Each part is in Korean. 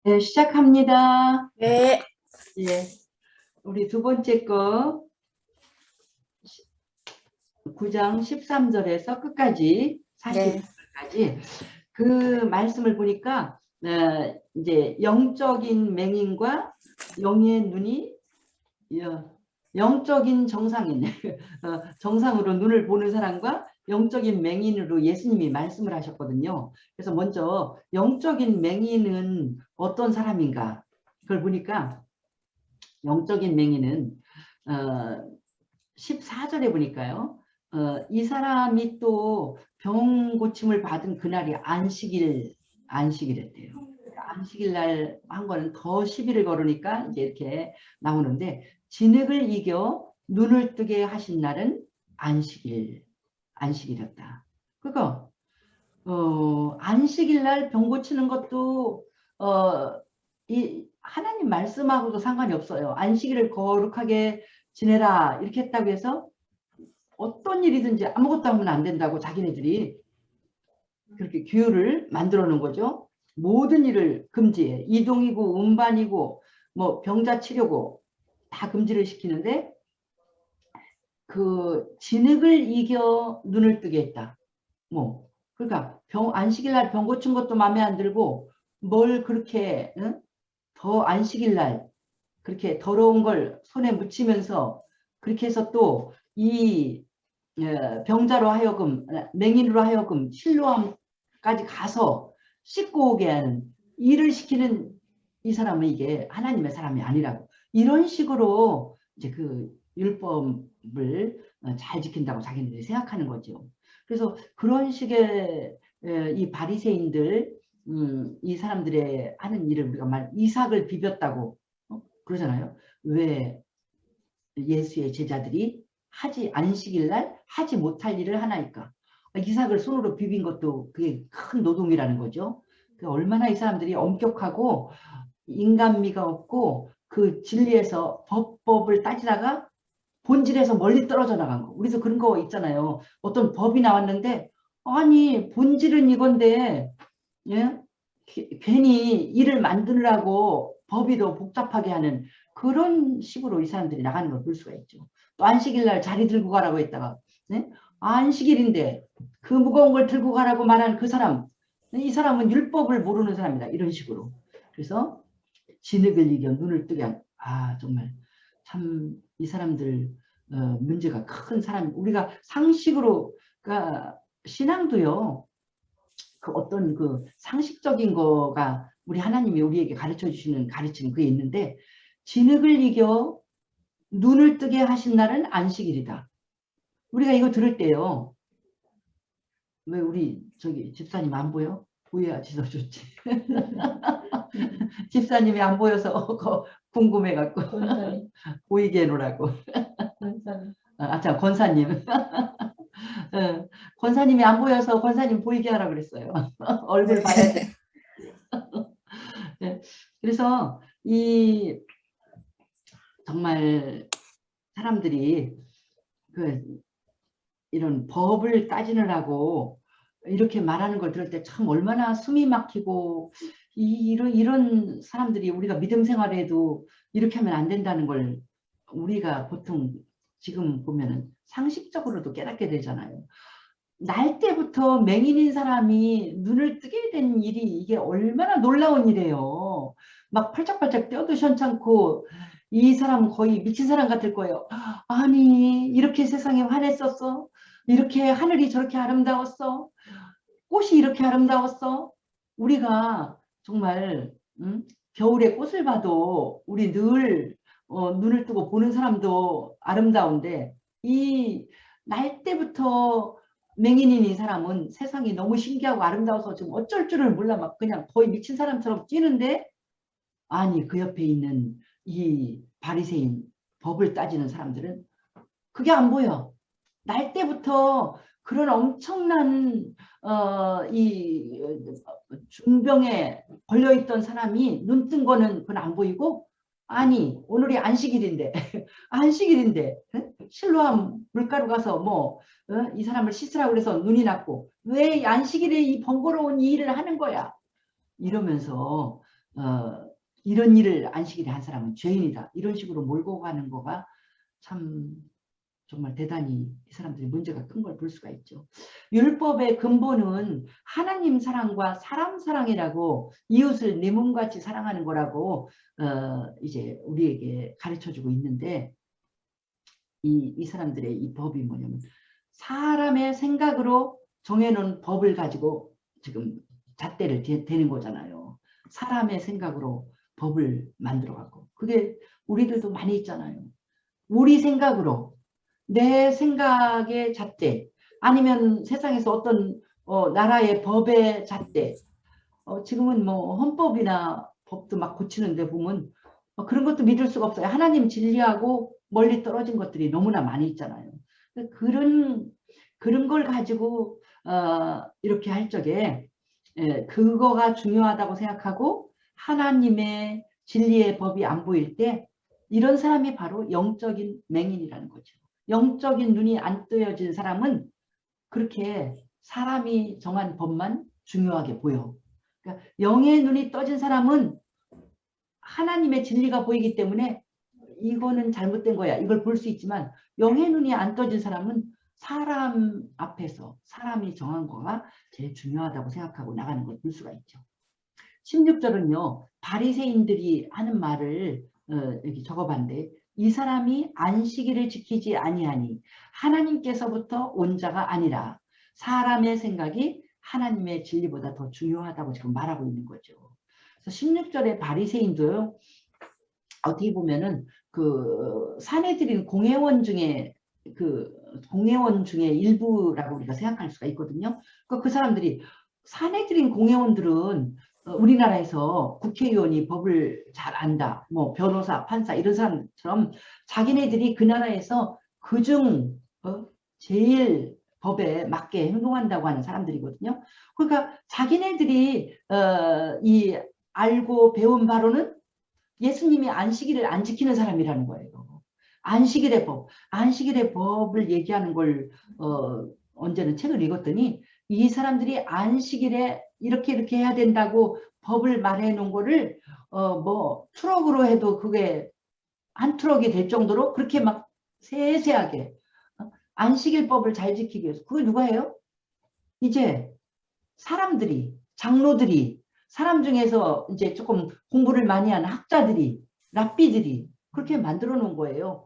네, 시작합니다. 네. 예, 우리 두 번째 거 9장 13절에서 끝까지 네. 42절까지 그 말씀을 보니까 이제 영적인 맹인과 영의 눈이 영적인 정상인 정상으로 눈을 보는 사람과 영적인 맹인으로 예수님이 말씀을 하셨거든요. 그래서 먼저 영적인 맹인은 어떤 사람인가 그걸 보니까 영적인 맹인은 14절에 보니까요. 이 사람이 또 병 고침을 받은 그날이 안식일이랬대요. 안식일 날 한 거는 더 시비를 걸으니까 이제 이렇게 나오는데 진흙을 이겨 눈을 뜨게 하신 날은 안식일이었다. 그거 안식일 날 병 고치는 것도 이 하나님 말씀하고도 상관이 없어요. 안식일을 거룩하게 지내라 이렇게 했다고 해서 어떤 일이든지 아무것도 하면 안 된다고 자기네들이 그렇게 규율을 만들어 놓은 거죠. 모든 일을 금지해. 이동이고 운반이고 뭐 병자 치료고 다 금지를 시키는데 그 진흙을 이겨 눈을 뜨게 했다. 뭐 그러니까 안식일 날 병 고친 것도 마음에 안 들고 뭘 그렇게 더 안식일 날 그렇게 더러운 걸 손에 묻히면서 그렇게 해서 또 이 병자로 하여금 맹인으로 하여금 실로암까지 가서 씻고 오게 하는 일을 시키는 이 사람은 이게 하나님의 사람이 아니라고 이런 식으로 이제 그 율법을 잘 지킨다고 자기네들이 생각하는 거죠. 그래서 그런 식의 이 바리새인들 이 사람들의 하는 일을 우리가 이삭을 비볐다고 그러잖아요. 왜 예수의 제자들이 안식일 날 하지 못할 일을 하나이까? 이삭을 손으로 비빈 것도 그게 큰 노동이라는 거죠. 얼마나 이 사람들이 엄격하고 인간미가 없고 그 진리에서 법을 따지다가 본질에서 멀리 떨어져 나간 거. 우리도 그런 거 있잖아요. 어떤 법이 나왔는데 아니 본질은 이건데 예? 괜히 일을 만드느라고 법이 더 복잡하게 하는 그런 식으로 이 사람들이 나가는 걸 볼 수가 있죠. 또 안식일 날 자리 들고 가라고 했다가 네? 안식일인데 그 무거운 걸 들고 가라고 말한 그 사람 이 사람은 율법을 모르는 사람이다. 이런 식으로. 그래서 진흙을 이겨 눈을 뜨게 한 정말 참 이 사람들 문제가 큰 사람 우리가 상식으로 그러니까 신앙도요. 그 어떤 그 상식적인 거가 우리 하나님이 우리에게 가르쳐 주시는 가르침이 그게 있는데 진흙을 이겨 눈을 뜨게 하신 날은 안식일이다. 우리가 이거 들을 때요. 왜 우리 저기 집사님 안 보여? 보여야지 더 좋지. 집사님이 안 보여서 궁금해갖고 보이게 해놓으라고. 참 권사님. 권사님이 안 보여서 권사님 보이게 하라 그랬어요. 얼굴 봐야 돼. 네. 그래서 정말 사람들이 이런 법을 따지느라고 이렇게 말하는 걸 들을 때 참 얼마나 숨이 막히고 이런 사람들이 우리가 믿음 생활에도 이렇게 하면 안 된다는 걸 우리가 보통 지금 보면은 상식적으로도 깨닫게 되잖아요. 날 때부터 맹인인 사람이 눈을 뜨게 된 일이 이게 얼마나 놀라운 일이에요. 막 팔짝팔짝 뛰어도 시원찮고 이 사람 거의 미친 사람 같을 거예요. 아니 이렇게 세상에 환했었어? 이렇게 하늘이 저렇게 아름다웠어? 꽃이 이렇게 아름다웠어? 우리가 정말 겨울에 꽃을 봐도 우리 늘 눈을 뜨고 보는 사람도 아름다운데 이 날 때부터 맹인인 이 사람은 세상이 너무 신기하고 아름다워서 지금 어쩔 줄을 몰라 막 그냥 거의 미친 사람처럼 뛰는데 아니 그 옆에 있는 이 바리새인 법을 따지는 사람들은 그게 안 보여. 날 때부터 그런 엄청난 이 중병에 걸려있던 사람이 눈 뜬 거는 그건 안 보이고 아니 오늘이 안식일인데 안식일인데 실로암 물가로 가서 이 사람을 씻으라고 그래서 눈이 났고 왜 안식일에 이 번거로운 이 일을 하는 거야 이러면서 이런 일을 안식일에 한 사람은 죄인이다. 이런 식으로 몰고 가는 거가 참 정말 대단히 이 사람들이 문제가 큰 걸 볼 수가 있죠. 율법의 근본은 하나님 사랑과 사람 사랑이라고, 이웃을 내 몸같이 사랑하는 거라고 이제 우리에게 가르쳐주고 있는데, 이 사람들의 이 법이 뭐냐면 사람의 생각으로 정해놓은 법을 가지고 지금 잣대를 대는 거잖아요. 사람의 생각으로 법을 만들어갖고. 그게 우리들도 많이 있잖아요. 우리 생각으로, 내 생각의 잣대, 아니면 세상에서 어떤 나라의 법의 잣대, 지금은 뭐 헌법이나 법도 막 고치는데 보면 그런 것도 믿을 수가 없어요. 하나님 진리하고 멀리 떨어진 것들이 너무나 많이 있잖아요. 그런 걸 가지고 이렇게 할 적에 그거가 중요하다고 생각하고 하나님의 진리의 법이 안 보일 때 이런 사람이 바로 영적인 맹인이라는 거죠. 영적인 눈이 안 뜨여진 사람은 그렇게 사람이 정한 법만 중요하게 보여. 그러니까 영의 눈이 떠진 사람은 하나님의 진리가 보이기 때문에 이거는 잘못된 거야, 이걸 볼 수 있지만, 영의 눈이 안 떠진 사람은 사람 앞에서 사람이 정한 거가 제일 중요하다고 생각하고 나가는 걸 볼 수가 있죠. 16절은요. 바리새인들이 하는 말을 여기 적어봤는데, 이 사람이 안식일을 지키지 아니하니 하나님께서부터 온 자가 아니라 사람의 생각이 하나님의 진리보다 더 중요하다고 지금 말하고 있는 거죠. 그래서 16절의 바리새인도요. 어떻게 보면은 그 사내들인 공회원 중에 일부라고 우리가 생각할 수가 있거든요. 그 사람들이, 사내들인 공회원들은 우리나라에서 국회의원이 법을 잘 안다, 뭐 변호사, 판사 이런 사람처럼 자기네들이 그 나라에서 그중 제일 법에 맞게 행동한다고 하는 사람들이거든요. 그러니까 자기네들이 이 알고 배운 바로는 예수님이 안식일을 안 지키는 사람이라는 거예요. 안식일의 법을 얘기하는 걸 언제는 책을 읽었더니 이 사람들이 안식일에 이렇게 해야 된다고 법을 말해 놓은 거를 뭐 트럭으로 해도 그게 한 트럭이 될 정도로 그렇게 막 세세하게 안식일법을 잘 지키기 위해서. 그걸 누가 해요? 이제 사람들이, 장로들이, 사람 중에서 이제 조금 공부를 많이 하는 학자들이, 랍비들이 그렇게 만들어 놓은 거예요.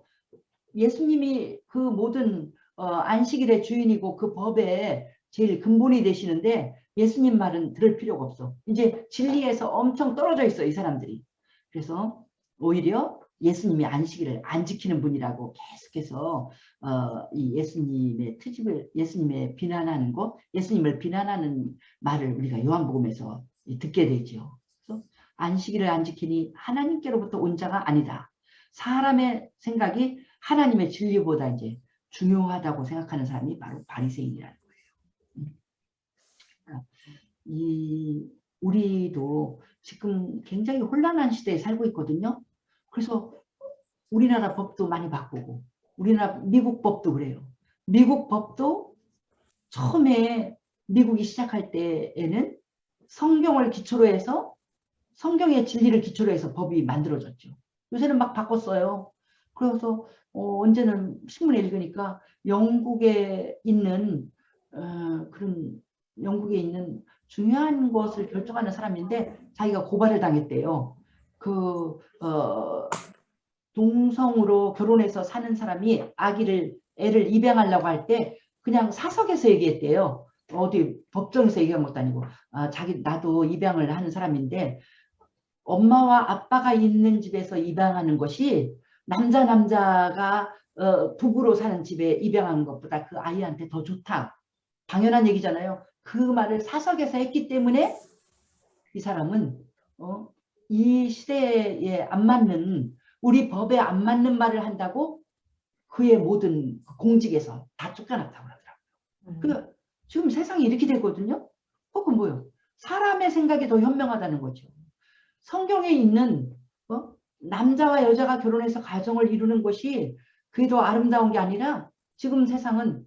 예수님이 그 모든 안식일의 주인이고 그 법의 제일 근본이 되시는데 예수님 말은 들을 필요가 없어. 이제 진리에서 엄청 떨어져 있어, 이 사람들이. 그래서 오히려 예수님이 안식일을 안 지키는 분이라고 계속해서 이 예수님의 트집을, 예수님의 비난하는 것, 예수님을 비난하는 말을 우리가 요한복음에서 듣게 되죠. 그래서 안식일을 안 지키니 하나님께로부터 온 자가 아니다. 사람의 생각이 하나님의 진리보다 이제 중요하다고 생각하는 사람이 바로 바리새인이라는 거예요. 우리도 지금 굉장히 혼란한 시대에 살고 있거든요. 그래서 우리나라 법도 많이 바꾸고, 우리나라 미국 법도 그래요. 미국 법도 처음에 미국이 시작할 때에는 성경을 기초로 해서, 성경의 진리를 기초로 해서 법이 만들어졌죠. 요새는 막 바꿨어요. 그래서 언제는 신문에 읽으니까 영국에 있는 그런 영국에 있는 중요한 것을 결정하는 사람인데 자기가 고발을 당했대요. 동성으로 결혼해서 사는 사람이 애를 입양하려고 할 때 그냥 사석에서 얘기했대요. 어디 법정에서 얘기한 것도 아니고, 나도 입양을 하는 사람인데 엄마와 아빠가 있는 집에서 입양하는 것이 남자가 부부로 사는 집에 입양하는 것보다 그 아이한테 더 좋다. 당연한 얘기잖아요. 그 말을 사석에서 했기 때문에 이 사람은 이 시대에 안 맞는, 우리 법에 안 맞는 말을 한다고 그의 모든 공직에서 다 쫓겨났다고 하더라고요. 지금 세상이 이렇게 되거든요. 그건 뭐예요? 사람의 생각이 더 현명하다는 거죠. 성경에 있는 남자와 여자가 결혼해서 가정을 이루는 것이 그게 더 아름다운 게 아니라 지금 세상은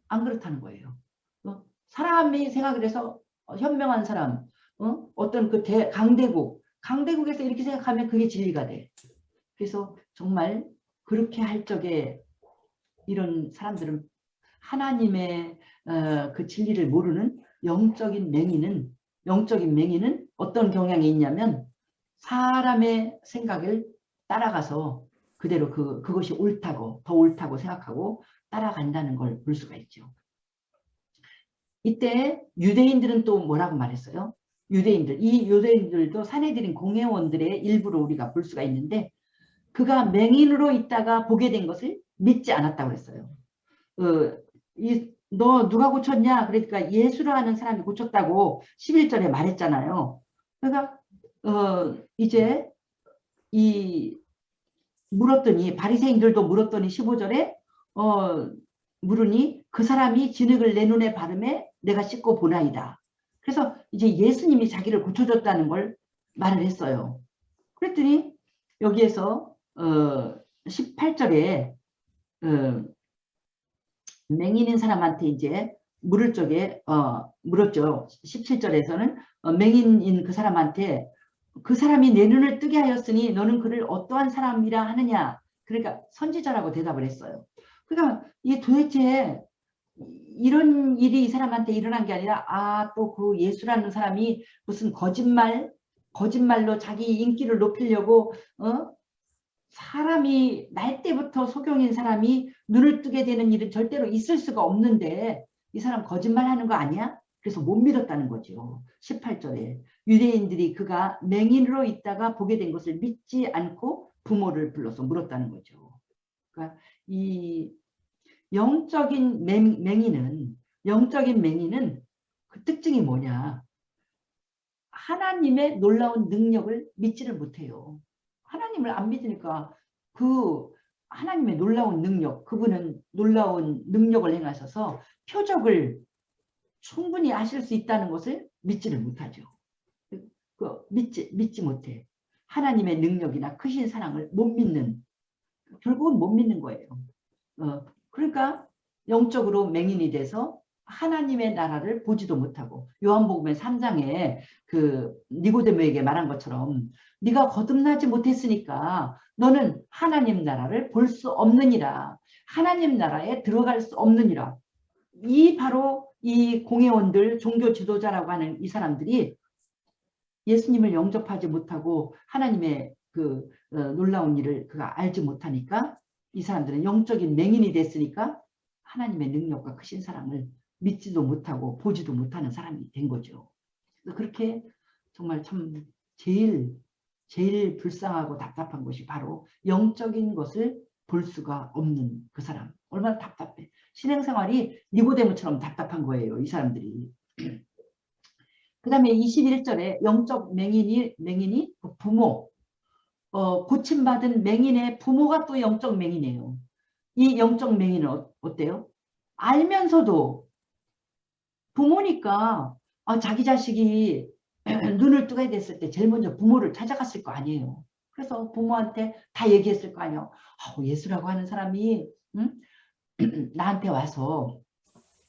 안 그렇다는 거예요. 사람이 생각을 해서 현명한 사람, 어떤 그 강대국, 강대국에서 이렇게 생각하면 그게 진리가 돼. 그래서 정말 그렇게 할 적에 이런 사람들은 하나님의 그 진리를 모르는 영적인 맹인은 어떤 경향이 있냐면 사람의 생각을 따라가서 그대로 그것이 옳다고 더 옳다고 생각하고 따라간다는 걸 볼 수가 있죠. 이때 유대인들은 또 뭐라고 말했어요? 이 유대인들도 사내들인 공회원들의 일부로 우리가 볼 수가 있는데 그가 맹인으로 있다가 보게 된 것을 믿지 않았다고 그랬어요. 너 누가 고쳤냐? 그러니까 예수로 하는 사람이 고쳤다고 11절에 말했잖아요. 그러니까 이제 이 물었더니 바리새인들도 물었더니 15절에 물으니 그 사람이 진흙을 내 눈에 바르매 내가 씻고 보나이다. 그래서 이제 예수님이 자기를 고쳐줬다는 걸 말을 했어요. 그랬더니 여기에서 18절에 맹인인 사람한테 이제 물을 적에 물었죠. 17절에서는 맹인인 그 사람한테 그 사람이 내 눈을 뜨게 하였으니 너는 그를 어떠한 사람이라 하느냐. 그러니까 선지자라고 대답을 했어요. 그러니까 이 도대체 이런 일이 이 사람한테 일어난 게 아니라 또 그 예수라는 사람이 무슨 거짓말로 자기 인기를 높이려고 사람이 날 때부터 소경인 사람이 눈을 뜨게 되는 일은 절대로 있을 수가 없는데 이 사람 거짓말하는 거 아니야? 그래서 못 믿었다는 거죠. 18절에 유대인들이 그가 맹인으로 있다가 보게 된 것을 믿지 않고 부모를 불러서 물었다는 거죠. 그러니까 이 영적인 맹인은 그 특징이 뭐냐? 하나님의 놀라운 능력을 믿지를 못해요. 하나님을 안 믿으니까 그 하나님의 놀라운 능력, 그분은 놀라운 능력을 행하셔서 표적을 충분히 하실 수 있다는 것을 믿지를 못하죠. 믿지 못해. 하나님의 능력이나 크신 사랑을 못 믿는, 결국은 못 믿는 거예요. 그러니까 영적으로 맹인이 돼서 하나님의 나라를 보지도 못하고 요한복음의 3장에 그 니고데모에게 말한 것처럼 네가 거듭나지 못했으니까 너는 하나님 나라를 볼 수 없느니라. 하나님 나라에 들어갈 수 없느니라. 바로 이 공회원들 종교 지도자라고 하는 이 사람들이 예수님을 영접하지 못하고 하나님의 그 놀라운 일을 그가 알지 못하니까 이 사람들은 영적인 맹인이 됐으니까 하나님의 능력과 크신 사랑을 믿지도 못하고 보지도 못하는 사람이 된 거죠. 그렇게 정말 참 제일 불쌍하고 답답한 것이 바로 영적인 것을 볼 수가 없는 그 사람. 얼마나 답답해. 신앙생활이 니고데모처럼 답답한 거예요. 이 사람들이. 그 다음에 21절에 영적 맹인이 부모, 고침받은 맹인의 부모가 또 영적 맹인이에요. 이 영적 맹인은 어때요? 알면서도 부모니까 자기 자식이 눈을 뜨게 됐을 때 제일 먼저 부모를 찾아갔을 거 아니에요. 그래서 부모한테 다 얘기했을 거 아니에요. 예수라고 하는 사람이 나한테 와서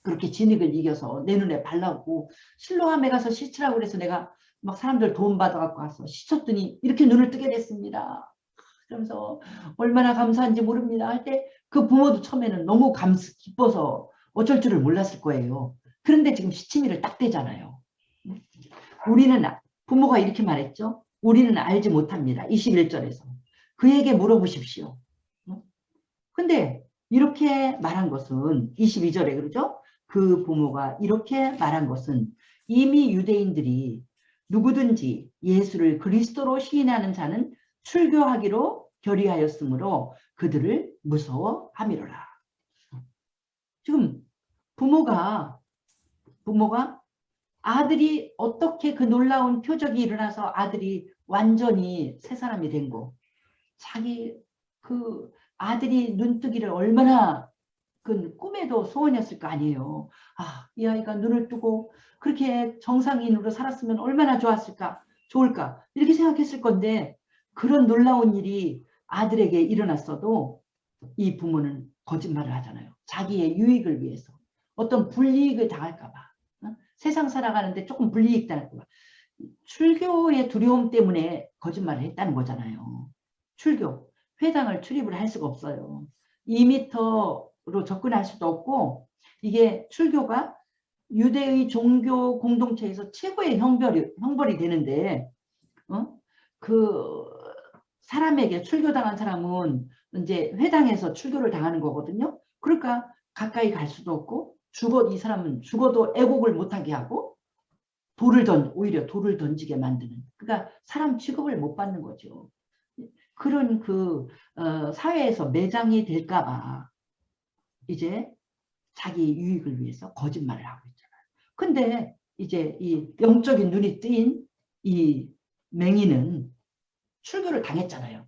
그렇게 진흙을 이겨서 내 눈에 발라고 실로암에 가서 씻으라고 그래서 내가 막 사람들 도움 받아갖고 와서 씻었더니 이렇게 눈을 뜨게 됐습니다. 그러면서 얼마나 감사한지 모릅니다 할 때 그 부모도 처음에는 너무 기뻐서 어쩔 줄을 몰랐을 거예요. 그런데 지금 시치미를 딱 대잖아요. 우리는 부모가 이렇게 말했죠. 우리는 알지 못합니다. 21절에서. 그에게 물어보십시오. 근데 이렇게 말한 것은 22절에 그러죠. 그 부모가 이렇게 말한 것은 이미 유대인들이 누구든지 예수를 그리스도로 시인하는 자는 출교하기로 결의하였으므로 그들을 무서워함이로라. 지금 부모가 아들이 어떻게 그 놀라운 표적이 일어나서 아들이 완전히 새 사람이 된 거, 자기 그 아들이 눈뜨기를 얼마나 그 꿈에도 소원이었을 거 아니에요. 이 아이가 눈을 뜨고 그렇게 정상인으로 살았으면 얼마나 좋을까 이렇게 생각했을 건데 그런 놀라운 일이 아들에게 일어났어도 이 부모는 거짓말을 하잖아요. 자기의 유익을 위해서 어떤 불이익을 당할까 봐. 세상 살아가는데 조금 불이익 당할까 봐. 출교의 두려움 때문에 거짓말을 했다는 거잖아요. 출교, 회당을 출입을 할 수가 없어요. 2m로 접근할 수도 없고, 이게 출교가 유대의 종교 공동체에서 최고의 형벌이 되는데, 그 사람에게 출교당한 사람은 이제 회당에서 출교를 당하는 거거든요. 그러니까 가까이 갈 수도 없고, 이 사람은 죽어도 애곡을 못하게 하고, 오히려 돌을 던지게 만드는. 그러니까 사람 취급을 못 받는 거죠. 그런 사회에서 매장이 될까봐 이제 자기 유익을 위해서 거짓말을 하고 있잖아요. 근데 이제 이 영적인 눈이 뜨인 이 맹인은 출교를 당했잖아요.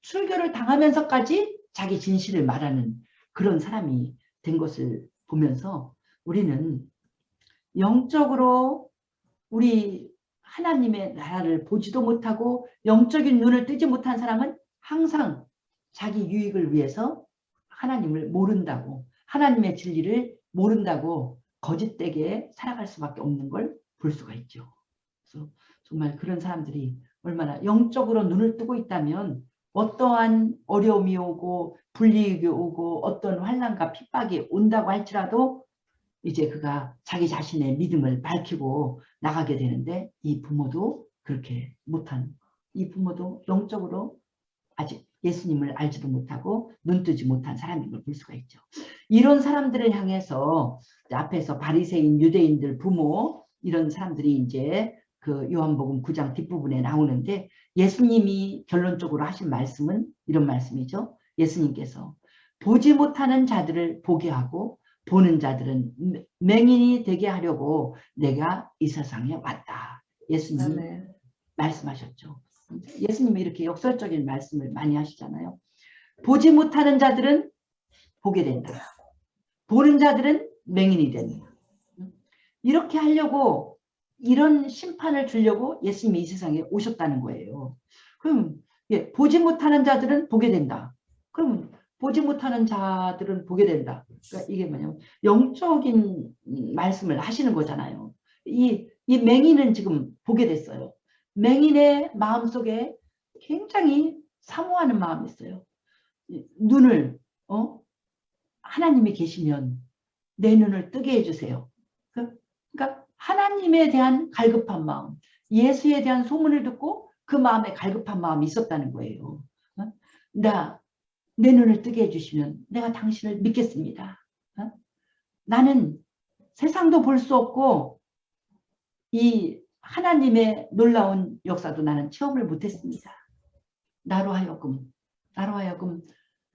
출교를 당하면서까지 자기 진실을 말하는 그런 사람이 된 것을 보면서 우리는 영적으로 우리 하나님의 나라를 보지도 못하고 영적인 눈을 뜨지 못한 사람은 항상 자기 유익을 위해서 하나님을 모른다고, 하나님의 진리를 모른다고 거짓되게 살아갈 수밖에 없는 걸 볼 수가 있죠. 그래서 정말 그런 사람들이 얼마나 영적으로 눈을 뜨고 있다면 어떠한 어려움이 오고 불이익이 오고 어떤 환난과 핍박이 온다고 할지라도 이제 그가 자기 자신의 믿음을 밝히고 나가게 되는데, 이 부모도 그렇게 못한, 이 부모도 영적으로 아직 예수님을 알지도 못하고 눈뜨지 못한 사람인 걸 볼 수가 있죠. 이런 사람들을 향해서 앞에서 바리새인 유대인들 부모 이런 사람들이 이제 그 요한복음 9장 뒷부분에 나오는데, 예수님이 결론적으로 하신 말씀은 이런 말씀이죠. 예수님께서 보지 못하는 자들을 보게 하고 보는 자들은 맹인이 되게 하려고 내가 이 세상에 왔다. 예수님이 말씀하셨죠. 예수님이 이렇게 역설적인 말씀을 많이 하시잖아요. 보지 못하는 자들은 보게 된다. 보는 자들은 맹인이 된다. 이렇게 하려고, 이런 심판을 주려고 예수님이 이 세상에 오셨다는 거예요. 그럼 보지 못하는 자들은 보게 된다. 그럼 보지 못하는 자들은 보게 된다. 그러니까 이게 뭐냐면 영적인 말씀을 하시는 거잖아요. 이 맹인은 지금 보게 됐어요. 맹인의 마음속에 굉장히 사모하는 마음이 있어요. 눈을 하나님이 계시면 내 눈을 뜨게 해주세요. 그러니까 하나님에 대한 갈급한 마음, 예수에 대한 소문을 듣고 그 마음에 갈급한 마음이 있었다는 거예요. 내 눈을 뜨게 해주시면 내가 당신을 믿겠습니다. 나는 세상도 볼 수 없고 이 하나님의 놀라운 역사도 나는 체험을 못했습니다. 나로 하여금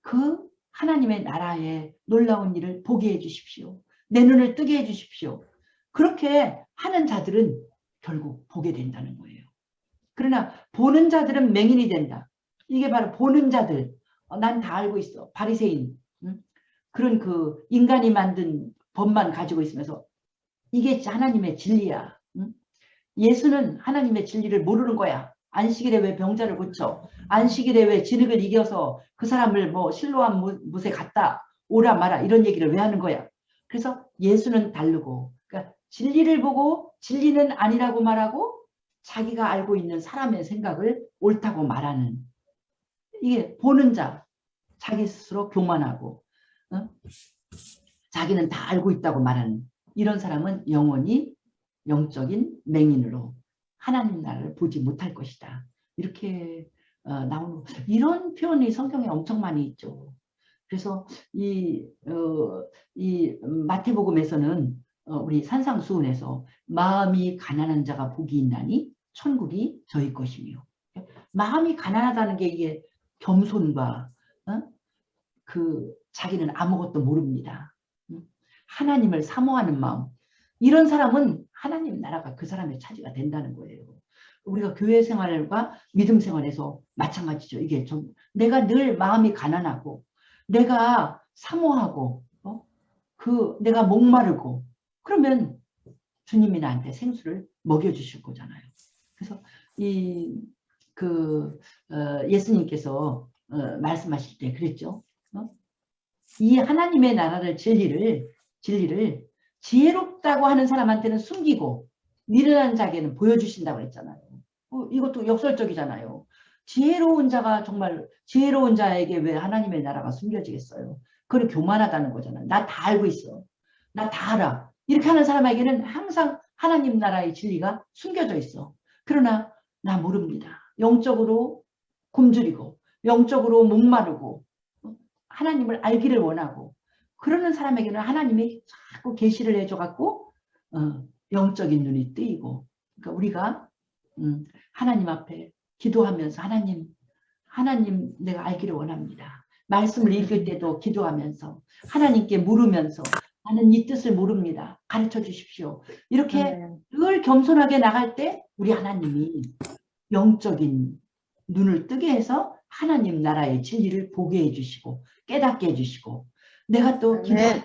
그 하나님의 나라의 놀라운 일을 보게 해주십시오. 내 눈을 뜨게 해주십시오. 그렇게 하는 자들은 결국 보게 된다는 거예요. 그러나 보는 자들은 맹인이 된다. 이게 바로 보는 자들. 난 다 알고 있어. 바리새인. 그런 그 인간이 만든 법만 가지고 있으면서 이게 하나님의 진리야. 예수는 하나님의 진리를 모르는 거야. 안식일에 왜 병자를 고쳐? 안식일에 왜 진흙을 이겨서 그 사람을 뭐 실로암 못에 갔다 오라 마라 이런 얘기를 왜 하는 거야? 그래서 예수는 다르고, 그러니까 진리를 보고 진리는 아니라고 말하고 자기가 알고 있는 사람의 생각을 옳다고 말하는, 이게 보는 자, 자기 스스로 교만하고 자기는 다 알고 있다고 말하는 이런 사람은 영원히 영적인 맹인으로 하나님 나라를 보지 못할 것이다. 이렇게 나오는, 이런 표현이 성경에 엄청 많이 있죠. 그래서 이 마태복음에서는 우리 산상수훈에서 마음이 가난한 자가 복이 있나니 천국이 저희 것이며, 마음이 가난하다는 게 이게 겸손과 그 자기는 아무것도 모릅니다. 하나님을 사모하는 마음, 이런 사람은 하나님 나라가 그 사람의 차지가 된다는 거예요. 우리가 교회 생활과 믿음 생활에서 마찬가지죠. 이게 좀 내가 늘 마음이 가난하고 내가 사모하고 내가 목마르고 그러면 주님이 나한테 생수를 먹여주실 거잖아요. 그래서 예수님께서 말씀하실 때 그랬죠. 이 하나님의 나라를 진리를 지혜롭다고 하는 사람한테는 숨기고 미련한 자에게는 보여주신다고 그랬잖아요. 이것도 역설적이잖아요. 지혜로운 자가 정말 지혜로운 자에게 왜 하나님의 나라가 숨겨지겠어요? 그건 교만하다는 거잖아요. 나 다 알고 있어. 나 다 알아. 이렇게 하는 사람에게는 항상 하나님 나라의 진리가 숨겨져 있어. 그러나 나 모릅니다. 영적으로 굶주리고 영적으로 목마르고 하나님을 알기를 원하고 그러는 사람에게는 하나님이 자꾸 계시를 해줘갖고 영적인 눈이 뜨이고 그러니까 우리가 하나님 앞에 기도하면서 하나님 내가 알기를 원합니다. 말씀을 읽을 때도 기도하면서 하나님께 물으면서 나는 이 뜻을 모릅니다. 가르쳐 주십시오. 이렇게 늘 겸손하게 나갈 때 우리 하나님이 영적인 눈을 뜨게 해서 하나님 나라의 진리를 보게 해주시고 깨닫게 해주시고 내가 또 기도하고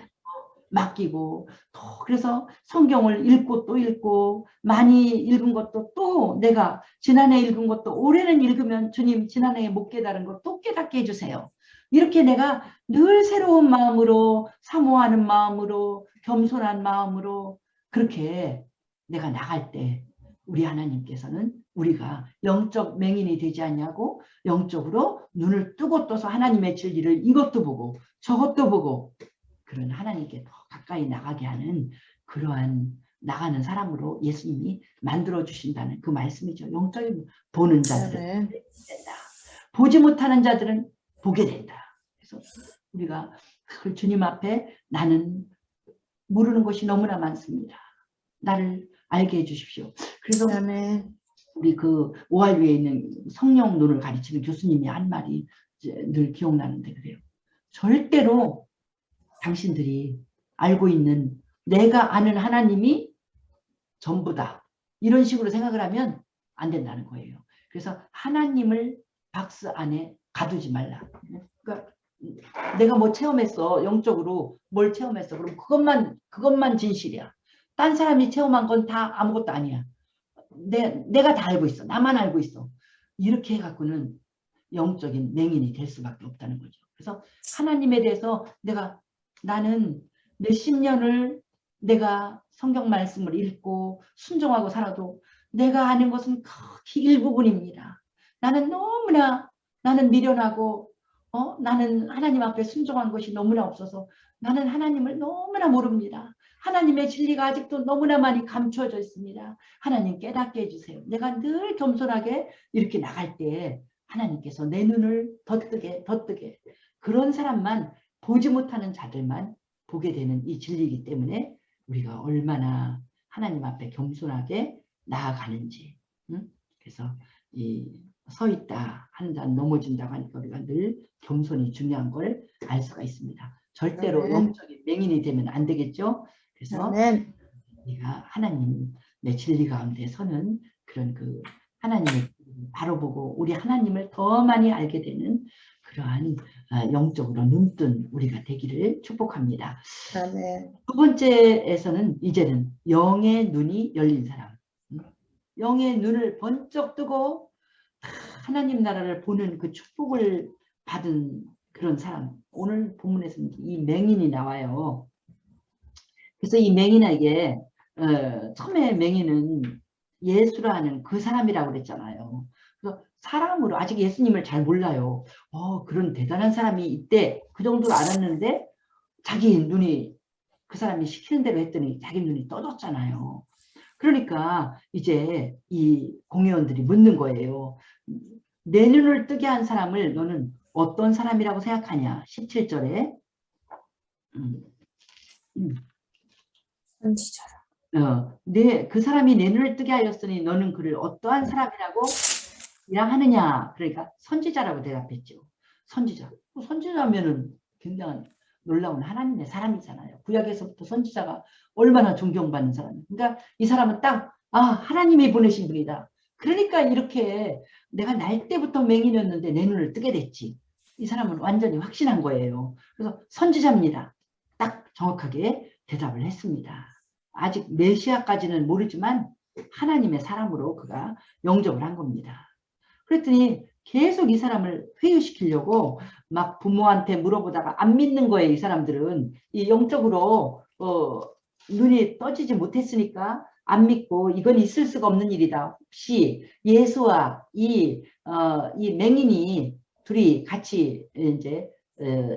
맡기고 또 그래서 성경을 읽고 또 읽고 많이 읽은 것도 또 내가 지난해 읽은 것도 올해는 읽으면 주님 지난해에 못 깨달은 것 또 깨닫게 해주세요. 이렇게 내가 늘 새로운 마음으로 사모하는 마음으로 겸손한 마음으로 그렇게 내가 나갈 때 우리 하나님께서는 우리가 영적 맹인이 되지 않냐고 영적으로 눈을 뜨고 떠서 하나님의 진리를 이것도 보고 저것도 보고 그런 하나님께 더 가까이 나가게 하는 그러한 나가는 사람으로 예수님이 만들어 주신다는 그 말씀이죠. 영적인 보는 자들은 된다. 보지 못하는 자들은 보게 된다. 그래서 우리가 그 주님 앞에 나는 모르는 것이 너무나 많습니다. 나를 알게 해주십시오. 그래서 우리 그 오할리에 있는 성령 눈을 가르치는 교수님이 한 말이 늘 기억나는데 그래요. 절대로 당신들이 알고 있는 내가 아는 하나님이 전부다. 이런 식으로 생각을 하면 안 된다는 거예요. 그래서 하나님을 박스 안에 가두지 말라. 그러니까 내가 뭐 체험했어. 영적으로 뭘 체험했어. 그럼 그것만 진실이야. 딴 사람이 체험한 건 다 아무것도 아니야. 내가 다 알고 있어. 나만 알고 있어. 이렇게 해갖고는 영적인 맹인이 될 수밖에 없다는 거죠. 그래서 하나님에 대해서 나는 몇십 년을 내가 성경 말씀을 읽고 순종하고 살아도 내가 아는 것은 극히 일부분입니다. 나는 미련하고 나는 하나님 앞에 순종한 것이 너무나 없어서 나는 하나님을 너무나 모릅니다. 하나님의 진리가 아직도 너무나 많이 감춰져 있습니다. 하나님 깨닫게 해주세요. 내가 늘 겸손하게 이렇게 나갈 때 하나님께서 내 눈을 더 뜨게 그런 사람만 보지 못하는 자들만 보게 되는 이 진리이기 때문에 우리가 얼마나 하나님 앞에 겸손하게 나아가는지 그래서 이 서 있다 하는 자는 넘어진다고 하니까 우리가 늘 겸손이 중요한 걸 알 수가 있습니다. 절대로 영적인 맹인이 되면 안 되겠죠. 그래서 우리가 하나님의 진리 가운데 서는 그런 그 하나님을 바로 보고 우리 하나님을 더 많이 알게 되는 그러한 영적으로 눈뜬 우리가 되기를 축복합니다. 두 번째에서는 이제는 영의 눈이 열린 사람. 영의 눈을 번쩍 뜨고 하나님 나라를 보는 그 축복을 받은 그런 사람. 오늘 본문에서는 이 맹인이 나와요. 그래서 이 맹인에게 처음에 맹인은 예수라는 그 사람이라고 그랬잖아요. 그래서 사람으로 아직 예수님을 잘 몰라요. 그런 대단한 사람이 있대. 그 정도로 알았는데 자기 눈이 그 사람이 시키는 대로 했더니 자기 눈이 떠졌잖아요. 그러니까 이제 이 공회원들이 묻는 거예요. 내 눈을 뜨게 한 사람을 너는 어떤 사람이라고 생각하냐. 17절에 선지자라. 그 사람이 내 눈을 뜨게 하였으니 너는 그를 어떠한 사람이라고 이랑하느냐. 그러니까 선지자라고 대답했죠. 선지자. 선지자면은 굉장한 놀라운 하나님의 사람이잖아요. 구약에서부터 선지자가 얼마나 존경받는 사람이에요. 그러니까 이 사람은 딱 하나님이 보내신 분이다. 그러니까 이렇게 내가 날 때부터 맹인이었는데 내 눈을 뜨게 됐지. 이 사람은 완전히 확신한 거예요. 그래서 선지자입니다. 딱 정확하게 대답을 했습니다. 아직 메시아까지는 모르지만 하나님의 사람으로 그가 영접을 한 겁니다. 그랬더니 계속 이 사람을 회유시키려고 막 부모한테 물어보다가 안 믿는 거예요. 이 사람들은 이 영적으로 눈이 떠지지 못했으니까 안 믿고 이건 있을 수가 없는 일이다. 혹시 예수와 이 맹인이 둘이 같이 이제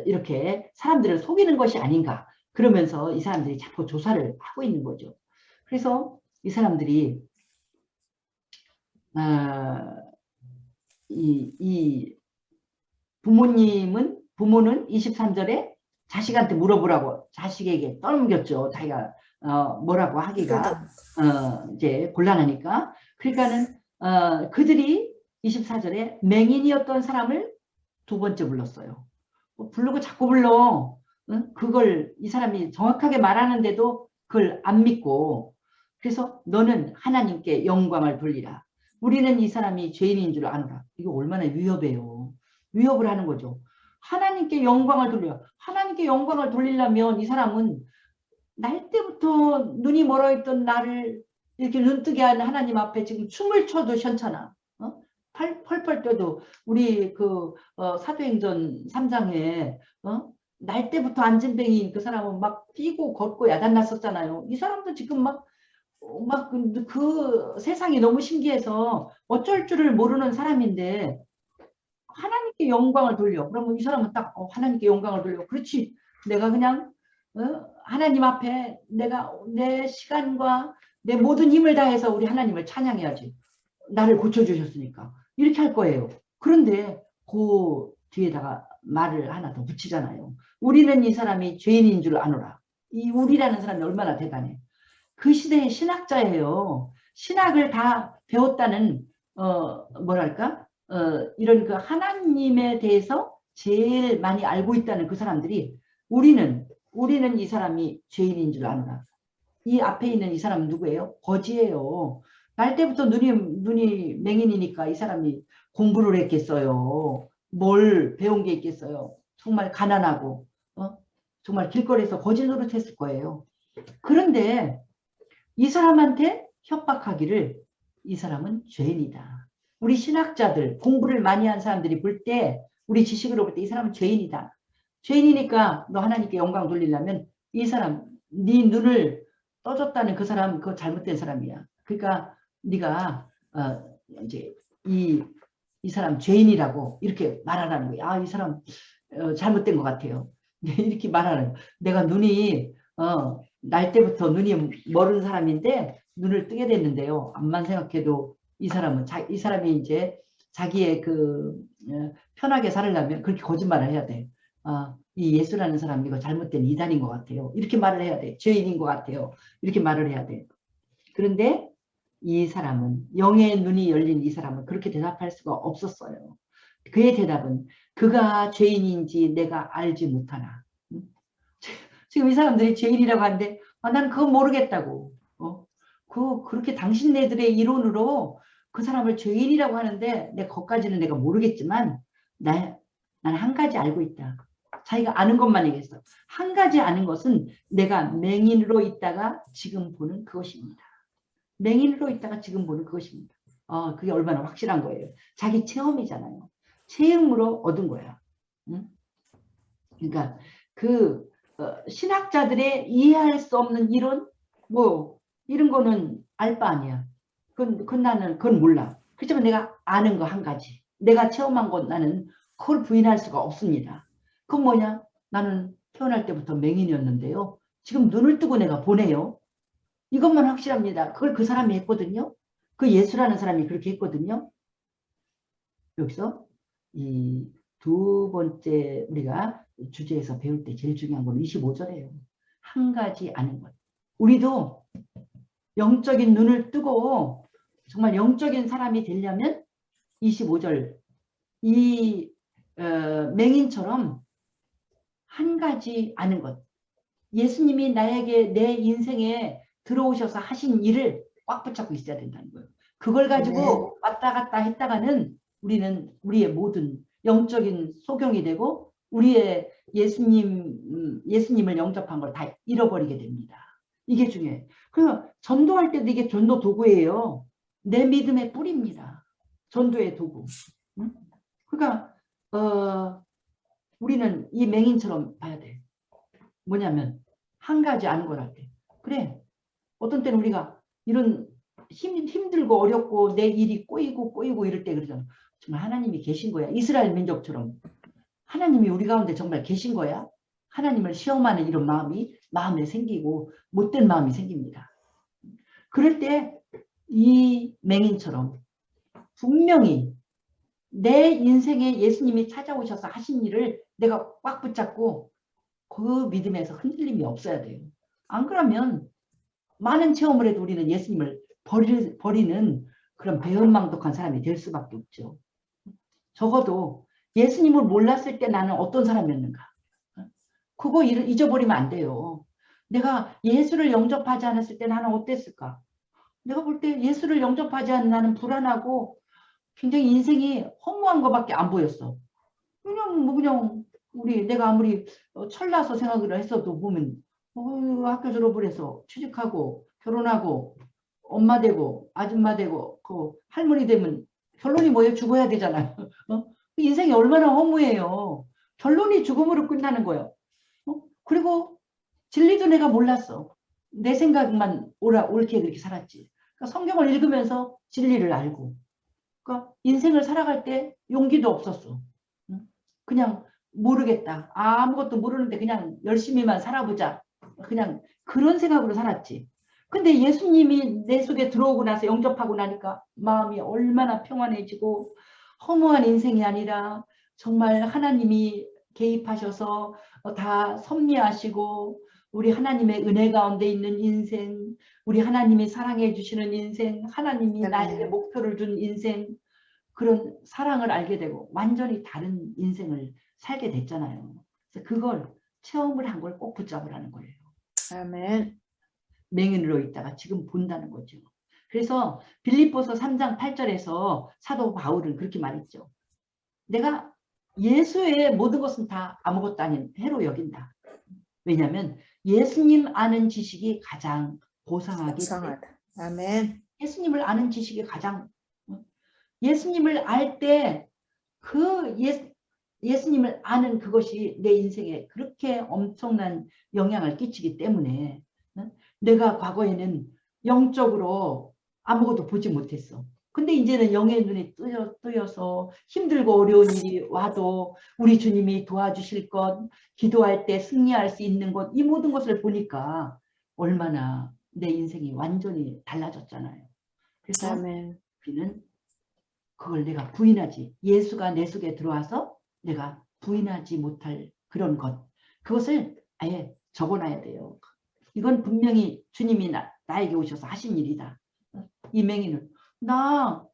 이렇게 사람들을 속이는 것이 아닌가. 그러면서 이 사람들이 자꾸 조사를 하고 있는 거죠. 그래서 이 사람들이 이 부모는 23절에 자식한테 물어보라고 자식에게 떠넘겼죠. 자기가 뭐라고 하기가 이제 곤란하니까. 그러니까는 그들이 24절에 맹인이었던 사람을 두 번째 불렀어요. 부르고 자꾸 불러. 응? 그걸 이 사람이 정확하게 말하는데도 그걸 안 믿고, 그래서 너는 하나님께 영광을 돌리라. 우리는 이 사람이 죄인인 줄 아노라. 이거 얼마나 위협해요. 위협을 하는 거죠. 하나님께 영광을 돌려. 하나님께 영광을 돌리려면 이 사람은 날 때부터 눈이 멀어있던 나를 이렇게 눈뜨게 하는 하나님 앞에 지금 춤을 춰도 현찮아. 어? 펄펄 떠도 우리 사도행전 3장에 날 때부터 안진뱅이인 그 사람은 막 뛰고 걷고 야단났었잖아요. 이 사람도 지금 그 세상이 너무 신기해서 어쩔 줄을 모르는 사람인데 하나님께 영광을 돌려. 그러면 이 사람은 딱 하나님께 영광을 돌려. 그렇지. 내가 그냥 하나님 앞에 내가 내 시간과 내 모든 힘을 다해서 우리 하나님을 찬양해야지. 나를 고쳐주셨으니까. 이렇게 할 거예요. 그런데 그 뒤에다가 말을 하나 더 붙이잖아요. 우리는 이 사람이 죄인인 줄 아노라. 이 우리라는 사람이 얼마나 대단해. 그 시대의 신학자예요. 신학을 다 배웠다는 뭐랄까 이런 그 하나님에 대해서 제일 많이 알고 있다는 그 사람들이 우리는 이 사람이 죄인인 줄 아노라. 이 앞에 있는 이 사람은 누구예요? 거지예요. 날 때부터 눈이 맹인이니까 이 사람이 공부를 했겠어요. 뭘 배운 게 있겠어요. 정말 가난하고 정말 길거리에서 거지 노릇했을 거예요. 그런데 이 사람한테 협박하기를 이 사람은 죄인이다. 우리 신학자들 공부를 많이 한 사람들이 볼 때 우리 지식으로 볼 때 이 사람은 죄인이다. 죄인이니까 너 하나님께 영광 돌리려면 이 사람 네 눈을 떠줬다는 그 사람 그거 잘못된 사람이야. 그러니까 네가 이제 이 사람 죄인이라고 이렇게 말하라는 거야. 아, 이 사람 잘못된 것 같아요. 이렇게 말하는 거야. 내가 눈이 날 때부터 눈이 멀은 사람인데 눈을 뜨게 됐는데요. 암만 생각해도 이 사람이 이제 자기의 편하게 살려면 그렇게 거짓말을 해야 돼. 이 예수라는 사람 이거 잘못된 이단인 것 같아요. 이렇게 말을 해야 돼. 죄인인 것 같아요. 이렇게 말을 해야 돼. 그런데 이 사람은 영의 눈이 열린 이 사람은 그렇게 대답할 수가 없었어요. 그의 대답은 그가 죄인인지 내가 알지 못하나. 지금 이 사람들이 죄인이라고 하는데 나는 그건 모르겠다고. 그렇게 당신네들의 이론으로 그 사람을 죄인이라고 하는데 그것까지는 내가 모르겠지만 난 한 가지 알고 있다. 자기가 아는 것만 얘기했어. 한 가지 아는 것은 내가 맹인으로 있다가 지금 보는 그것입니다. 맹인으로 있다가 지금 보는 그것입니다. 그게 얼마나 확실한 거예요. 자기 체험이잖아요. 체험으로 얻은 거야. 응? 그러니까 신학자들의 이해할 수 없는 이론 이런 거는 알 바 아니야. 그건 몰라. 그렇지만 내가 아는 거 한 가지. 내가 체험한 건 나는 그걸 부인할 수가 없습니다. 그건 뭐냐? 나는 태어날 때부터 맹인이었는데요. 지금 눈을 뜨고 내가 보네요. 이것만 확실합니다. 그걸 그 사람이 했거든요. 그 예수라는 사람이 그렇게 했거든요. 여기서 이 두 번째 우리가 주제에서 배울 때 제일 중요한 건 25절이에요. 한 가지 아는 것. 우리도 영적인 눈을 뜨고 정말 영적인 사람이 되려면 25절 이 맹인처럼 한 가지 아는 것. 예수님이 나에게 내 인생에 들어오셔서 하신 일을 꽉 붙잡고 있어야 된다는 거예요. 그걸 가지고 왔다 갔다 했다가는 우리는 우리의 모든 영적인 소경이 되고 우리의 예수님을 영접한 걸 다 잃어버리게 됩니다. 이게 중요해요. 그래서 전도할 때도 이게 전도 도구예요. 내 믿음의 뿌리입니다. 전도의 도구. 응? 그러니까 우리는 이 맹인처럼 봐야 돼. 뭐냐면 한 가지 아는 것 같아. 그래. 어떤 때는 우리가 이런 힘들고 어렵고 내 일이 꼬이고 이럴 때 그러잖아. 정말 하나님이 계신 거야. 이스라엘 민족처럼. 하나님이 우리 가운데 정말 계신 거야. 하나님을 시험하는 이런 마음이 마음에 생기고 못된 마음이 생깁니다. 그럴 때 이 맹인처럼 분명히 내 인생에 예수님이 찾아오셔서 하신 일을 내가 꽉 붙잡고 그 믿음에서 흔들림이 없어야 돼요. 안 그러면 많은 체험을 해도 우리는 예수님을 버리는 그런 배은망덕한 사람이 될 수밖에 없죠. 적어도 예수님을 몰랐을 때 나는 어떤 사람이었는가. 그거 잊어버리면 안 돼요. 내가 예수를 영접하지 않았을 때 나는 어땠을까? 내가 볼 때 예수를 영접하지 않는 나는 불안하고 굉장히 인생이 허무한 것밖에 안 보였어. 그냥 내가 아무리 철나서 생각을 했어도 보면 학교 졸업을 해서 취직하고 결혼하고 엄마 되고 아줌마 되고 그 할머니 되면 결론이 뭐예요? 죽어야 되잖아요. 인생이 얼마나 허무해요. 결론이 죽음으로 끝나는 거예요. 그리고 진리도 내가 몰랐어. 내 생각만 옳게 그렇게 살았지. 그러니까 성경을 읽으면서 진리를 알고, 그러니까 인생을 살아갈 때 용기도 없었어. 그냥 모르겠다. 아무것도 모르는데 그냥 열심히만 살아보자. 그냥 그런 생각으로 살았지. 근데 예수님이 내 속에 들어오고 나서 영접하고 나니까 마음이 얼마나 평안해지고 허무한 인생이 아니라 정말 하나님이 개입하셔서 다 섭리하시고 우리 하나님의 은혜 가운데 있는 인생, 우리 하나님이 사랑해 주시는 인생, 하나님이 나에게 목표를 준 인생, 그런 사랑을 알게 되고 완전히 다른 인생을 살게 됐잖아요. 그래서 그걸 체험을 한 걸 꼭 붙잡으라는 거예요. 아멘. 맹인으로 있다가 지금 본다는 거죠. 그래서 빌립보서 3장 8절에서 사도 바울은 그렇게 말했죠. 내가 예수의 모든 것은 다 아무것도 아닌 해로 여긴다. 왜냐하면 예수님 아는 지식이 가장 고상하기 때문에. 아멘. 예수님을 아는 지식이 가장, 예수님을 알 때 그 예수님을 아는 그것이 내 인생에 그렇게 엄청난 영향을 끼치기 때문에 내가 과거에는 영적으로 아무것도 보지 못했어. 근데 이제는 영의 눈이 뜨여서 힘들고 어려운 일이 와도 우리 주님이 도와주실 것, 기도할 때 승리할 수 있는 것, 이 모든 것을 보니까 얼마나 내 인생이 완전히 달라졌잖아요. 그래서 아멘. 우리는 그걸 내가 부인하지, 예수가 내 속에 들어와서 내가 부인하지 못할 그런 것, 그것을 아예 적어놔야 돼요. 이건 분명히 주님이 나에게 오셔서 하신 일이다. 이 맹인은 나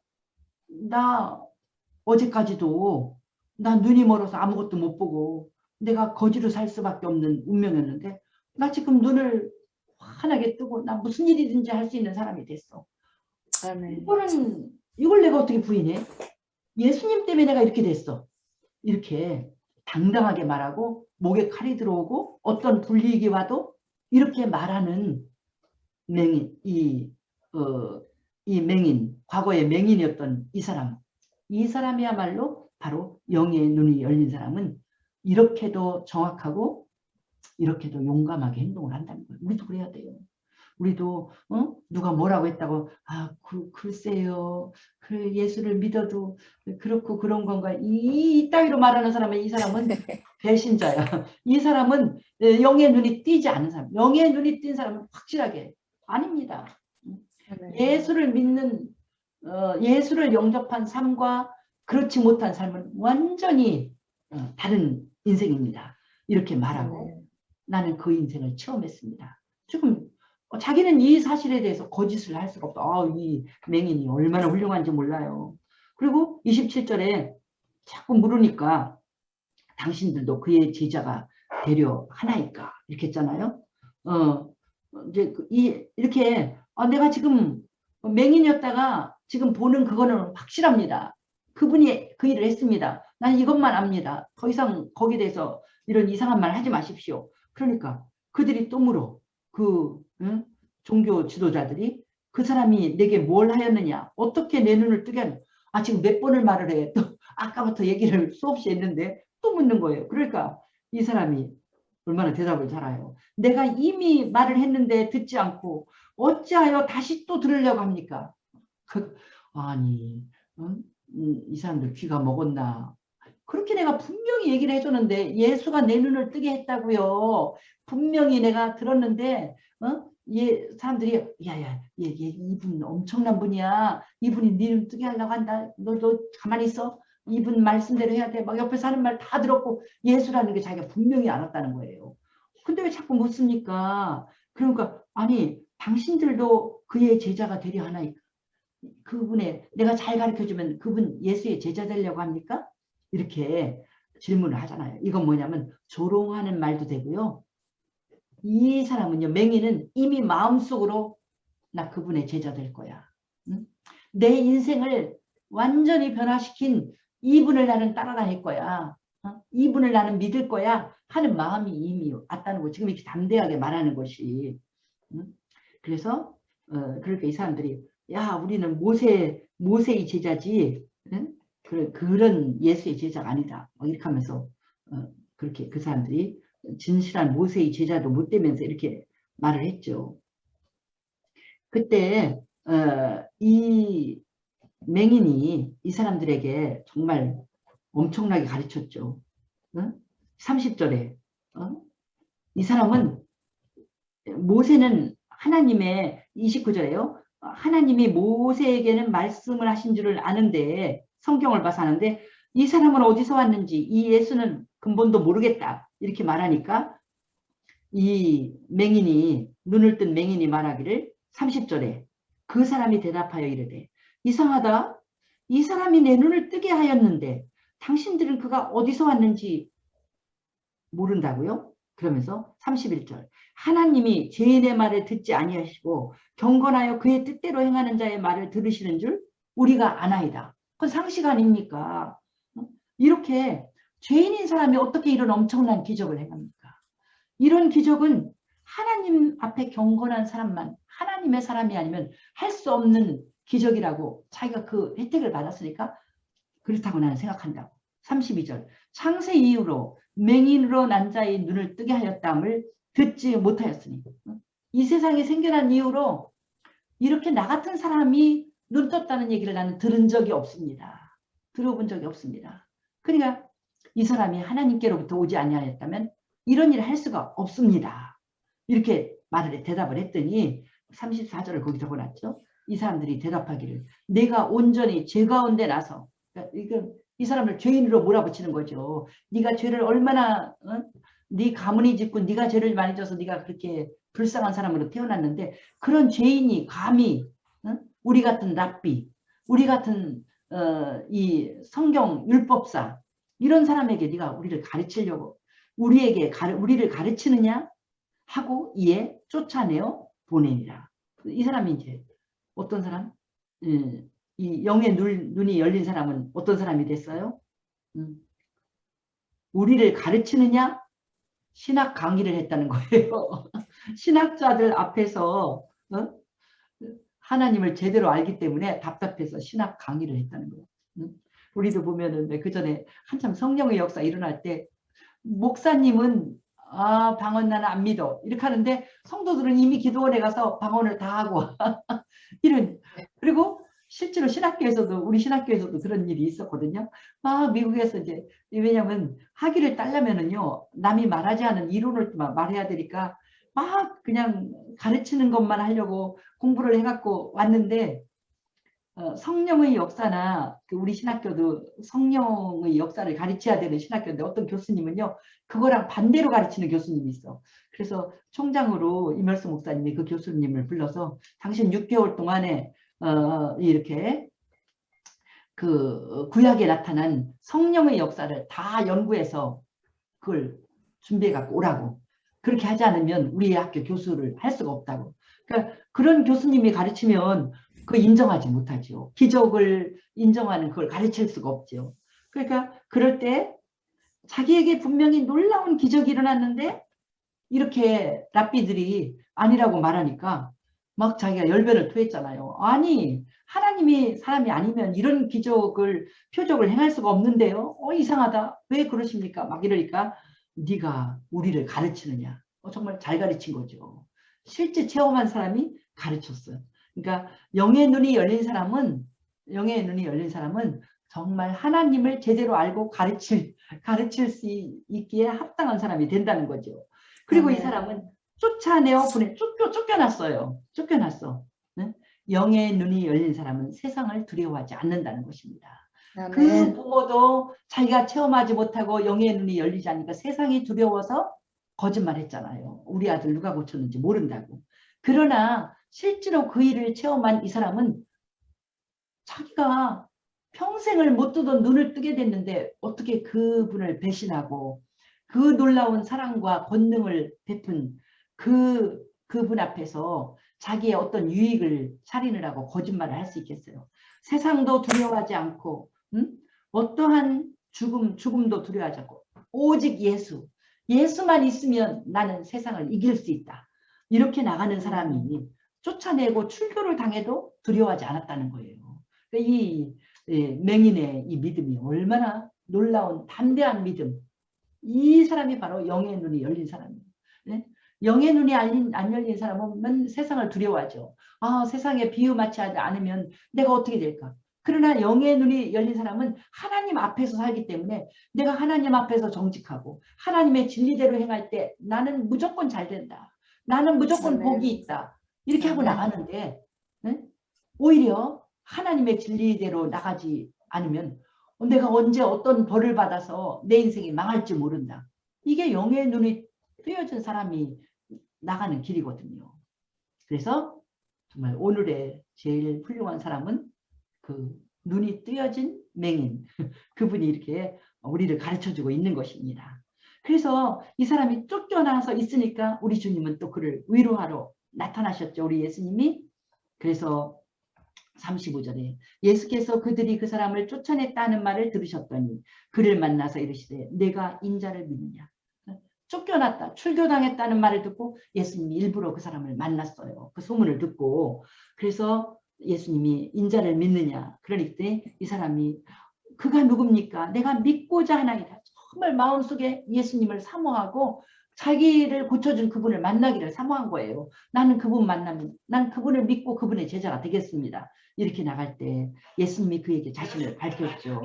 어제까지도 나 눈이 멀어서 아무것도 못 보고 내가 거지로 살 수밖에 없는 운명이었는데 나 지금 눈을 환하게 뜨고 나 무슨 일이든지 할 수 있는 사람이 됐어. 아멘. 이걸 내가 어떻게 부인해? 예수님 때문에 내가 이렇게 됐어. 이렇게 당당하게 말하고 목에 칼이 들어오고 어떤 불이익이 와도 이렇게 말하는 맹인, 이 맹인, 과거의 맹인이었던 이 사람이야말로 바로 영의 눈이 열린 사람은 이렇게도 정확하고 이렇게도 용감하게 행동을 한다는 거예요. 우리도 그래야 돼요. 우리도 누가 뭐라고 했다고 글쎄요. 그래, 예수를 믿어도 그렇고 그런 건가. 이 따위로 말하는 사람은 이 사람은 배신자야. 이 사람은 영의 눈이 띄지 않은 사람. 영의 눈이 띈 사람은 확실하게 아닙니다. 예수를 믿는 예수를 영접한 삶과 그렇지 못한 삶은 완전히 다른 인생입니다. 이렇게 말하고 나는 그 인생을 체험했습니다. 조금 자기는 이 사실에 대해서 거짓을 할 수가 없다. 이 맹인이 얼마나 훌륭한지 몰라요. 그리고 27절에 자꾸 물으니까 당신들도 그의 제자가 되려 하나이까 이렇게 했잖아요. 이제 이렇게 내가 지금 맹인이었다가 지금 보는 그거는 확실합니다. 그분이 그 일을 했습니다. 난 이것만 압니다. 더 이상 거기에 대해서 이런 이상한 말 하지 마십시오. 그러니까 그들이 또 물어. 종교 지도자들이 그 사람이 내게 뭘 하였느냐, 어떻게 내 눈을 뜨게 하냐. 지금 몇 번을 말을 해. 또 아까부터 얘기를 수없이 했는데 또 묻는 거예요. 그러니까 이 사람이 얼마나 대답을 잘해요. 내가 이미 말을 했는데 듣지 않고 어찌하여 다시 또 들으려고 합니까? 아니, 이 사람들 귀가 먹었나? 그렇게 내가 분명히 얘기를 해줬는데 예수가 내 눈을 뜨게 했다고요. 분명히 내가 들었는데 사람들이 야야 이분 엄청난 분이야. 이분이 네 눈 뜨게 하려고 한다. 너 가만히 있어. 이분 말씀대로 해야 돼. 막 옆에서 하는 말 다 들었고 예수라는 게 자기가 분명히 알았다는 거예요. 근데 왜 자꾸 묻습니까? 그러니까 아니 당신들도 그의 제자가 되려 하나이까? 그분의 내가 잘 가르쳐주면 그분 예수의 제자 되려고 합니까? 이렇게 질문을 하잖아요. 이건 뭐냐면 조롱하는 말도 되고요. 이 사람은요, 맹인은 이미 마음속으로 나 그분의 제자 될 거야. 응? 내 인생을 완전히 변화시킨 이분을 나는 따라다닐 거야. 이분을 나는 믿을 거야 하는 마음이 이미 왔다는 거. 지금 이렇게 담대하게 말하는 것이. 응? 그래서 그러니까 이 사람들이 야 우리는 모세의 제자지 응? 그런 예수의 제자가 아니다. 이렇게 하면서 그렇게 그 사람들이 진실한 모세의 제자도 못 되면서 이렇게 말을 했죠. 그때 이 맹인이 이 사람들에게 정말 엄청나게 가르쳤죠. 30절에 이 사람은 모세는 하나님의 29절에요. 하나님이 모세에게는 말씀을 하신 줄을 아는데 성경을 봐서 아는데 이 사람은 어디서 왔는지 이 예수는 근본도 모르겠다 이렇게 말하니까 이 맹인이 눈을 뜬 맹인이 말하기를 30절에 그 사람이 대답하여 이르되 이상하다. 이 사람이 내 눈을 뜨게 하였는데 당신들은 그가 어디서 왔는지 모른다고요? 그러면서 31절 하나님이 죄인의 말을 듣지 아니하시고 경건하여 그의 뜻대로 행하는 자의 말을 들으시는 줄 우리가 아나이다. 그건 상식 아닙니까? 이렇게 죄인인 사람이 어떻게 이런 엄청난 기적을 행합니까? 이런 기적은 하나님 앞에 경건한 사람만 하나님의 사람이 아니면 할 수 없는 기적이라고 자기가 그 혜택을 받았으니까 그렇다고 나는 생각한다고. 32절 창세 이후로 맹인으로 난 자의 눈을 뜨게 하였다함을 듣지 못하였으니 이 세상이 생겨난 이후로 이렇게 나 같은 사람이 눈 떴다는 얘기를 나는 들은 적이 없습니다. 들어본 적이 없습니다. 그러니까 이 사람이 하나님께로부터 오지 아니하였다면 이런 일을 할 수가 없습니다. 이렇게 대답을 했더니 34절을 거기 적어놨죠. 이 사람들이 대답하기를 내가 온전히 죄 가운데 나서 이 사람을 죄인으로 몰아붙이는 거죠. 네가 죄를 얼마나 네 가문이 짓고 네가 죄를 많이 져서 네가 그렇게 불쌍한 사람으로 태어났는데 그런 죄인이 감히 우리 같은 랍비 우리 같은 이 성경 율법사 이런 사람에게 네가 우리를 가르치려고 우리를 가르치느냐 하고 이에 쫓아내어 보내니라. 이 사람이 이제 어떤 사람? 이 영의 눈이 열린 사람은 어떤 사람이 됐어요? 우리를 가르치느냐? 신학 강의를 했다는 거예요. 신학자들 앞에서 하나님을 제대로 알기 때문에 답답해서 신학 강의를 했다는 거예요. 우리도 보면은 그 전에 한참 성령의 역사 일어날 때 목사님은 방언 나는 안 믿어 이렇게 하는데 성도들은 이미 기도원에 가서 방언을 다 하고 이런 그리고 실제로 신학교에서도 우리 신학교에서도 그런 일이 있었거든요. 미국에서 이제 왜냐하면 학위를 따려면은요 남이 말하지 않은 이론을 말해야 되니까 막 그냥 가르치는 것만 하려고 공부를 해갖고 왔는데 성령의 역사나 우리 신학교도 성령의 역사를 가르쳐야 되는 신학교인데 어떤 교수님은요 그거랑 반대로 가르치는 교수님이 있어. 그래서 총장으로 이멸수 목사님이 그 교수님을 불러서 당신 6개월 동안에 이렇게 그 구약에 나타난 성령의 역사를 다 연구해서 그걸 준비해 갖고 오라고. 그렇게 하지 않으면 우리 학교 교수를 할 수가 없다고. 그러니까 그런 교수님이 가르치면 그 인정하지 못하죠. 기적을 인정하는 그걸 가르칠 수가 없죠. 그러니까 그럴 때 자기에게 분명히 놀라운 기적이 일어났는데 이렇게 랍비들이 아니라고 말하니까 막 자기가 열변을 토했잖아요. 아니 하나님이 사람이 아니면 이런 표적을 행할 수가 없는데요. 이상하다. 왜 그러십니까? 막 이러니까 네가 우리를 가르치느냐. 정말 잘 가르친 거죠. 실제 체험한 사람이 가르쳤어요. 그러니까 영의 눈이 열린 사람은 정말 하나님을 제대로 알고 가르칠 수 있기에 합당한 사람이 된다는 거죠. 그리고 이 아멘. 사람은 쫓아내어 쫓겨났어요. 쫓겨났어. 네? 영의 눈이 열린 사람은 세상을 두려워하지 않는다는 것입니다. 그 아멘. 부모도 자기가 체험하지 못하고 영의 눈이 열리지 않으니까 세상이 두려워서 거짓말했잖아요. 우리 아들 누가 고쳤는지 모른다고. 그러나 실제로 그 일을 체험한 이 사람은 자기가 평생을 못 뜨던 눈을 뜨게 됐는데 어떻게 그분을 배신하고 그 놀라운 사랑과 권능을 베푼 그분 앞에서 자기의 어떤 유익을 살인을 하고 거짓말을 할 수 있겠어요. 세상도 두려워하지 않고 어떠한 죽음도 두려워하지 않고 오직 예수만 있으면 나는 세상을 이길 수 있다. 이렇게 나가는 사람이 쫓아내고 출교를 당해도 두려워하지 않았다는 거예요. 이 맹인의 이 믿음이 얼마나 놀라운 담대한 믿음. 이 사람이 바로 영의 눈이 열린 사람이에요. 네? 영의 눈이 안 열린 사람은 세상을 두려워하죠. 아, 세상에 비유마치 하지 않으면 내가 어떻게 될까? 그러나 영의 눈이 열린 사람은 하나님 앞에서 살기 때문에 내가 하나님 앞에서 정직하고 하나님의 진리대로 행할 때 나는 무조건 잘 된다. 나는 무조건 아멘. 복이 있다. 이렇게 하고 아멘. 나가는데 네? 오히려 하나님의 진리대로 나가지 않으면 내가 언제 어떤 벌을 받아서 내 인생이 망할지 모른다. 이게 영의 눈이 뜨여진 사람이 나가는 길이거든요. 그래서 정말 오늘의 제일 훌륭한 사람은 그 눈이 뜨여진 맹인. 그분이 이렇게 우리를 가르쳐주고 있는 것입니다. 그래서 이 사람이 쫓겨나서 있으니까 우리 주님은 또 그를 위로하러 나타나셨죠. 우리 예수님이. 그래서 35절에 예수께서 그들이 그 사람을 쫓아냈다는 말을 들으셨더니 그를 만나서 이르시되 내가 인자를 믿느냐. 쫓겨났다. 출교당했다는 말을 듣고 예수님이 일부러 그 사람을 만났어요. 그 소문을 듣고. 그래서 예수님이 인자를 믿느냐. 그러니까 이 사람이 그가 누굽니까? 내가 믿고자 하나이다. 정말 마음속에 예수님을 사모하고 자기를 고쳐준 그분을 만나기를 사모한 거예요. 나는 그분 만나면 난 그분을 믿고 그분의 제자가 되겠습니다. 이렇게 나갈 때 예수님이 그에게 자신을 밝혔죠.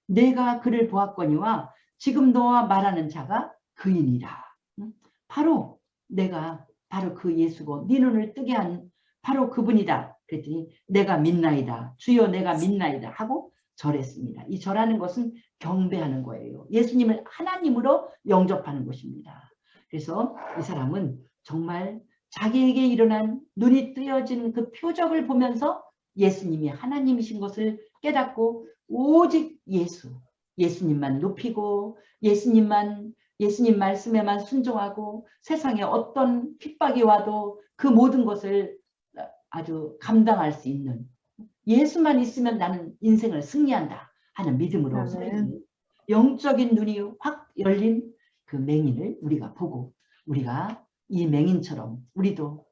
내가 그를 보았거니와 지금 너와 말하는 자가 그이니라. 바로 내가 바로 그 예수고 네 눈을 뜨게 한 바로 그분이다. 그랬더니 내가 믿나이다. 주여 내가 믿나이다 하고 절했습니다. 이 절하는 것은 경배하는 거예요. 예수님을 하나님으로 영접하는 것입니다. 그래서 이 사람은 정말 자기에게 일어난 눈이 뜨여진 그 표적을 보면서 예수님이 하나님이신 것을 깨닫고 오직 예수님만 높이고 예수님 말씀에만 순종하고 세상에 어떤 핍박이 와도 그 모든 것을 아주 감당할 수 있는 예수만 있으면 나는 인생을 승리한다 하는 믿음으로 영적인 눈이 확 열린 그 맹인을 우리가 보고 우리가 이 맹인처럼 우리도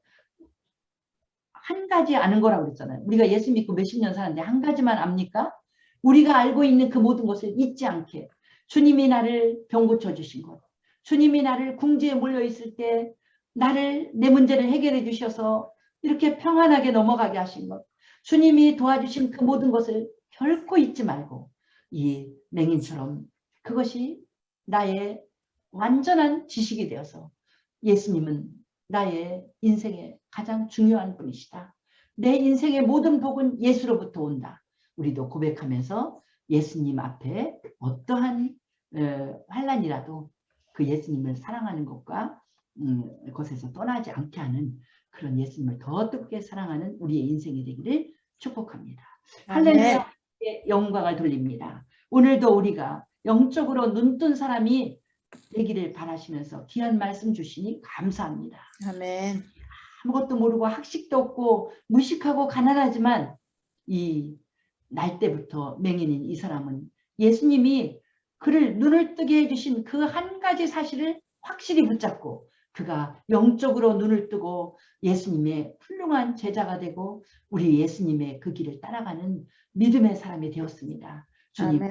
한 가지 아는 거라고 그랬잖아요. 우리가 예수 믿고 몇십 년 사는데 한 가지만 압니까? 우리가 알고 있는 그 모든 것을 잊지 않게 주님이 나를 병 고쳐주신 것, 주님이 나를 궁지에 몰려있을 때 내 문제를 해결해 주셔서 이렇게 평안하게 넘어가게 하신 것, 주님이 도와주신 그 모든 것을 결코 잊지 말고 이 맹인처럼 그것이 나의 완전한 지식이 되어서 예수님은 나의 인생의 가장 중요한 분이시다. 내 인생의 모든 복은 예수로부터 온다. 우리도 고백하면서 예수님 앞에 어떠한 환난이라도 그 예수님을 사랑하는 것과 것에서 떠나지 않게 하는 그런 예수님을 더 뜨겁게 사랑하는 우리의 인생이 되기를 축복합니다. 할렐루야, 영광을 돌립니다. 오늘도 우리가 영적으로 눈뜬 사람이 되기를 바라시면서 귀한 말씀 주시니 감사합니다. 아멘. 아무것도 모르고 학식도 없고 무식하고 가난하지만 이 날 때부터 맹인인 이 사람은 예수님이 그를 눈을 뜨게 해주신 그 한 가지 사실을 확실히 붙잡고 그가 영적으로 눈을 뜨고 예수님의 훌륭한 제자가 되고 우리 예수님의 그 길을 따라가는 믿음의 사람이 되었습니다. 주님,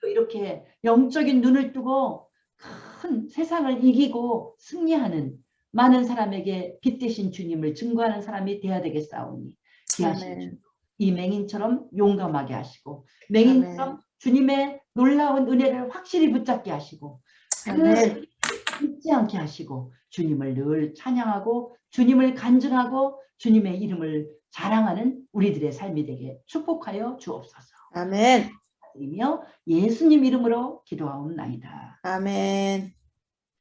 이렇게 영적인 눈을 뜨고 큰 세상을 이기고 승리하는 많은 사람에게 빛 되신 주님을 증거하는 사람이 되어야 되겠사오니 귀하신 주, 아멘. 이 맹인처럼 용감하게 하시고 맹인처럼 아멘. 주님의 놀라운 은혜를 확실히 붙잡게 하시고 아멘. 잊지 않게 하시고 주님을 늘 찬양하고 주님을 간증하고 주님의 이름을 자랑하는 우리들의 삶이 되게 축복하여 주옵소서. 아멘. 이며 예수님 이름으로 기도하옵나이다. 아멘.